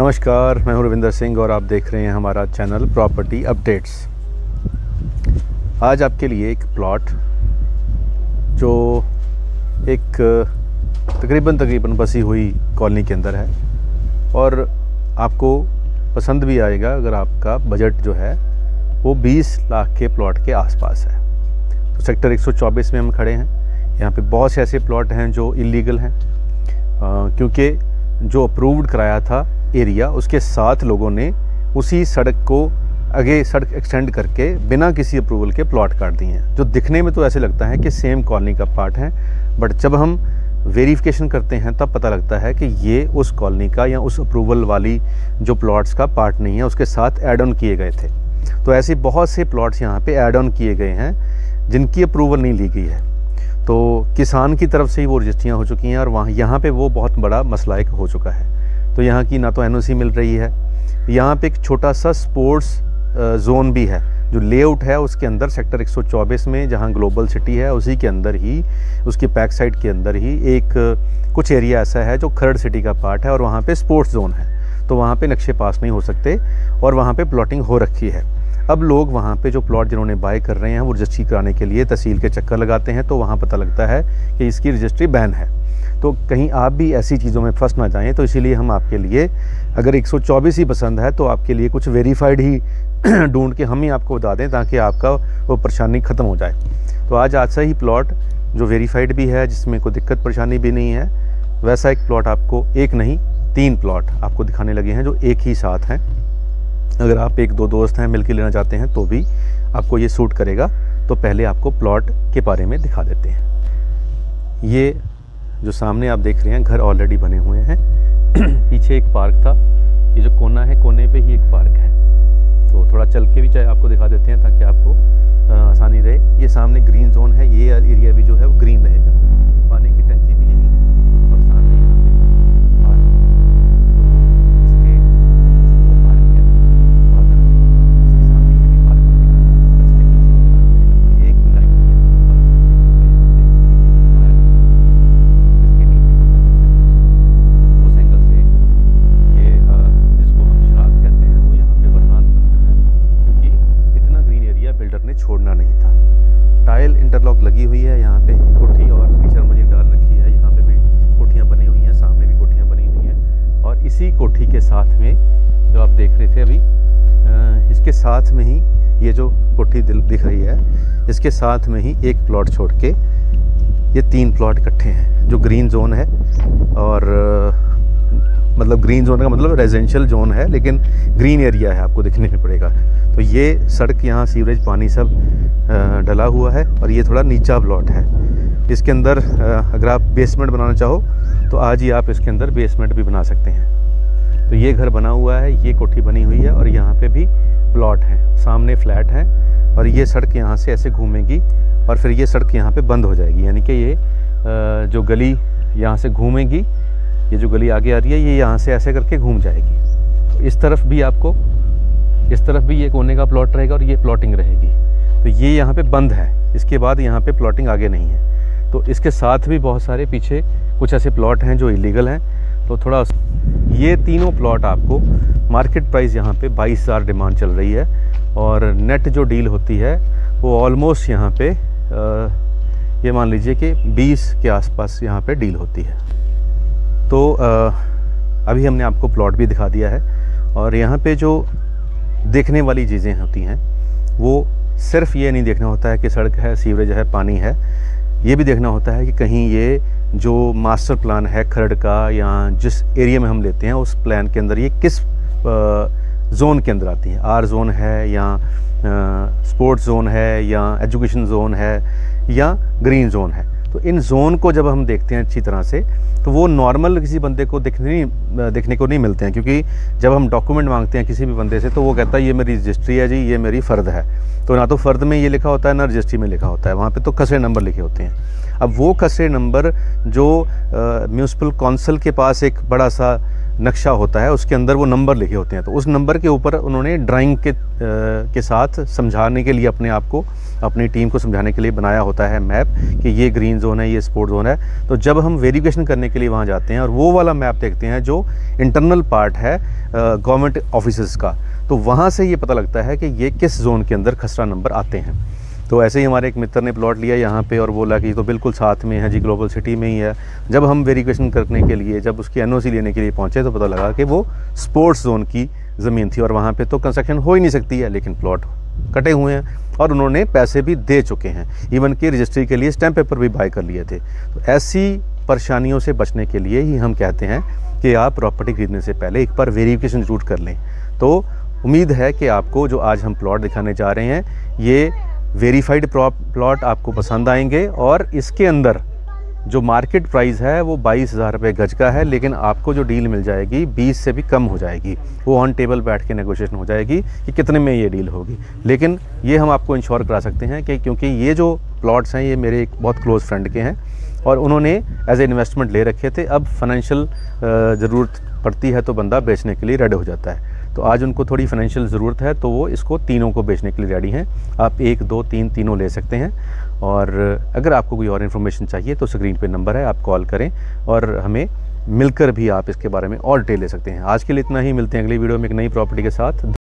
नमस्कार, मैं हूं रविंदर सिंह और आप देख रहे हैं हमारा चैनल प्रॉपर्टी अपडेट्स। आज आपके लिए एक प्लॉट जो एक तकरीबन बसी हुई कॉलोनी के अंदर है और आपको पसंद भी आएगा अगर आपका बजट जो है वो 20 लाख के प्लॉट के आसपास है। तो सेक्टर 124 में हम खड़े हैं। यहाँ पे बहुत से ऐसे प्लॉट हैं जो इलीगल हैं क्योंकि जो अप्रूव्ड कराया था एरिया उसके साथ लोगों ने उसी सड़क को आगे सड़क एक्सटेंड करके बिना किसी अप्रूवल के प्लॉट काट दिए हैं, जो दिखने में तो ऐसे लगता है कि सेम कॉलोनी का पार्ट है, बट जब हम वेरिफिकेशन करते हैं तब पता लगता है कि ये उस कॉलोनी का या उस अप्रूवल वाली जो प्लॉट्स का पार्ट नहीं है, उसके साथ ऐड ऑन किए गए थे। तो ऐसे बहुत से प्लॉट्स यहाँ पे ऐड ऑन किए गए हैं जिनकी अप्रूवल नहीं ली गई है। तो किसान की तरफ से ही वो रजिस्ट्रियाँ हो चुकी हैं और वहाँ यहाँ पे वो बहुत बड़ा मसला एक हो चुका है। तो यहाँ की ना तो एनओसी मिल रही है, यहाँ पे एक छोटा सा स्पोर्ट्स जोन भी है। जो लेआउट है उसके अंदर सेक्टर 124 में जहाँ ग्लोबल सिटी है उसी के अंदर ही, उसकी बैक साइड के अंदर ही एक कुछ एरिया ऐसा है जो खरड़ सिटी का पार्ट है और वहाँ पे स्पोर्ट्स जोन है। तो वहाँ पे नक्शे पास नहीं हो सकते और वहाँ पे प्लॉटिंग हो रखी है। अब लोग वहाँ पे जो प्लॉट जिन्होंने बाय कर रहे हैं वो रजिस्ट्री कराने के लिए तहसील के चक्कर लगाते हैं, तो वहाँ पता लगता है कि इसकी रजिस्ट्री बैन है। तो कहीं आप भी ऐसी चीज़ों में फंस ना जाएं, तो इसीलिए हम आपके लिए, अगर 124 ही पसंद है तो आपके लिए कुछ वेरीफाइड ही ढूंढ के हम ही आपको बता दें ताकि आपका वो परेशानी ख़त्म हो जाए। तो आज ऐसा ही प्लॉट जो वेरीफाइड भी है, जिसमें कोई दिक्कत परेशानी भी नहीं है, वैसा एक प्लॉट आपको, एक नहीं 3 प्लॉट आपको दिखाने लगे हैं जो एक ही साथ हैं। अगर आप 1-2 दोस्त हैं मिलकर लेना चाहते हैं तो भी आपको ये सूट करेगा। तो पहले आपको प्लॉट के बारे में दिखा देते हैं। ये जो सामने आप देख रहे हैं घर ऑलरेडी बने हुए हैं। पीछे एक पार्क था, ये जो कोना है कोने पे ही एक पार्क है। तो थोड़ा चल के भी चाहे आपको दिखा देते हैं ताकि आपको आसानी रहे। ये सामने ग्रीन जोन है, ये एरिया भी जो है वो ग्रीन रहेगा। पानी की टंकी भी यही है और सामने यहाँ पे पार्क है। इसके वो पार्क है और सामने ये भी पार्क है। एक ही लाइन है इसके नीचे उस एंगल से ये जिसको हम शराब कहते हैं वो यहाँ पे वरदान करता है, क्योंकि इतना ग्रीन एरिया बिल्डर ने छोड़ना नहीं था। टाइल इंटरलॉक लगी हुई है, यहाँ पे कोठी और नीचे मशीन डाल रखी है, यहाँ पे भी कोठियाँ बनी हुई हैं, सामने भी कोठियाँ बनी हुई हैं। और इसी कोठी के साथ में जो आप देख रहे थे अभी, इसके साथ में ही ये जो कोठी दिख रही है, इसके साथ में ही एक प्लॉट छोड़ के ये 3 प्लॉट इकट्ठे हैं जो ग्रीन जोन है। और मतलब ग्रीन जोन का मतलब रेजिडेंशियल जोन है लेकिन ग्रीन एरिया है, आपको दिखने में पड़ेगा। तो ये सड़क, यहाँ सीवरेज पानी सब डला हुआ है और ये थोड़ा नीचा प्लॉट है। इसके अंदर अगर आप बेसमेंट बनाना चाहो तो आज ही आप इसके अंदर बेसमेंट भी बना सकते हैं। तो ये घर बना हुआ है, ये कोठी बनी हुई है और यहाँ पे भी प्लॉट है, सामने फ्लैट है और ये सड़क यहाँ से ऐसे घूमेगी और फिर ये सड़क यहाँ पे बंद हो जाएगी। यानी कि ये जो गली यहाँ से घूमेगी, ये जो गली आगे आ रही है ये यहाँ से ऐसे करके घूम जाएगी। तो इस तरफ भी आपको, इस तरफ भी ये कोने का प्लॉट रहेगा और ये प्लॉटिंग रहेगी। तो ये यहाँ पे बंद है, इसके बाद यहाँ पे प्लॉटिंग आगे नहीं है। तो इसके साथ भी बहुत सारे पीछे कुछ ऐसे प्लॉट हैं जो इलीगल हैं। तो थोड़ा ये तीनों प्लॉट आपको मार्केट प्राइस यहाँ पे 22,000 डिमांड चल रही है और नेट जो डील होती है वो ऑलमोस्ट यहाँ पे ये मान लीजिए कि 20 के आसपास यहाँ पे डील होती है। तो अभी हमने आपको प्लॉट भी दिखा दिया है और यहाँ पे जो देखने वाली चीज़ें होती हैं वो सिर्फ ये नहीं देखना होता है कि सड़क है, सीवरेज है, पानी है। ये भी देखना होता है कि कहीं ये जो मास्टर प्लान है खरड़ का या जिस एरिया में हम लेते हैं उस प्लान के अंदर ये किस जोन के अंदर आती है। आर जोन है या स्पोर्ट्स जोन है या एजुकेशन जोन है या ग्रीन जोन है। तो इन जोन को जब हम देखते हैं अच्छी तरह से तो वो नॉर्मल किसी बंदे को देखने को नहीं मिलते हैं, क्योंकि जब हम डॉक्यूमेंट मांगते हैं किसी भी बंदे से तो वो कहता है ये मेरी रजिस्ट्री है जी, ये मेरी फ़र्द है। तो ना तो फ़र्द में ये लिखा होता है ना रजिस्ट्री में लिखा होता है, वहाँ पे तो खसरे नंबर लिखे होते हैं। अब वो खसरे नंबर जो म्यूनसिपल कौंसिल के पास एक बड़ा सा नक्शा होता है उसके अंदर वो नंबर लिखे होते हैं। तो उस नंबर के ऊपर उन्होंने ड्राइंग के साथ समझाने के लिए अपने आप को अपनी टीम को समझाने के लिए बनाया होता है मैप कि ये ग्रीन जोन है, ये स्पोर्ट जोन है। तो जब हम वेरिफिकेशन करने के लिए वहाँ जाते हैं और वो वाला मैप देखते हैं जो इंटरनल पार्ट है गवर्नमेंट ऑफिसेज़ का, तो वहाँ से ये पता लगता है कि ये किस जोन के अंदर खसरा नंबर आते हैं। तो ऐसे ही हमारे एक मित्र ने प्लॉट लिया यहाँ पे और बोला कि तो बिल्कुल साथ में है जी, ग्लोबल सिटी में ही है। जब हम वेरिफिकेशन करने के लिए, जब उसकी एनओसी लेने के लिए पहुँचे तो पता लगा कि वो स्पोर्ट्स जोन की ज़मीन थी और वहाँ पे तो कंस्ट्रक्शन हो ही नहीं सकती है, लेकिन प्लॉट कटे हुए हैं और उन्होंने पैसे भी दे चुके हैं, इवन कि रजिस्ट्री के लिए स्टैम्प पेपर भी बाय कर लिए थे। तो ऐसी परेशानियों से बचने के लिए ही हम कहते हैं कि आप प्रॉपर्टी खरीदने से पहले एक बार वेरिफिकेशन ज़रूर कर लें। तो उम्मीद है कि आपको जो आज हम प्लॉट दिखाने जा रहे हैं ये वेरीफाइड प्लॉट आपको पसंद आएंगे और इसके अंदर जो मार्केट प्राइस है वो 22,000 रुपये गज का है, लेकिन आपको जो डील मिल जाएगी 20 से भी कम हो जाएगी। वो ऑन टेबल बैठ के नेगोशिएशन हो जाएगी कि कितने में ये डील होगी। लेकिन ये हम आपको इंश्योर करा सकते हैं कि क्योंकि ये जो प्लॉट्स हैं ये मेरे एक बहुत क्लोज़ फ्रेंड के हैं और उन्होंने एज ए इन्वेस्टमेंट ले रखे थे। अब फाइनेंशियल ज़रूरत पड़ती है तो बंदा बेचने के लिए रेडी हो जाता है। तो आज उनको थोड़ी फाइनेंशियल ज़रूरत है तो वो इसको तीनों को बेचने के लिए रेडी हैं। आप 1, 2, 3 तीनों ले सकते हैं। और अगर आपको कोई और इन्फॉर्मेशन चाहिए तो स्क्रीन पे नंबर है, आप कॉल करें और हमें मिलकर भी आप इसके बारे में और डिटेल ले सकते हैं। आज के लिए इतना ही, मिलते हैं अगली वीडियो में एक नई प्रॉपर्टी के साथ।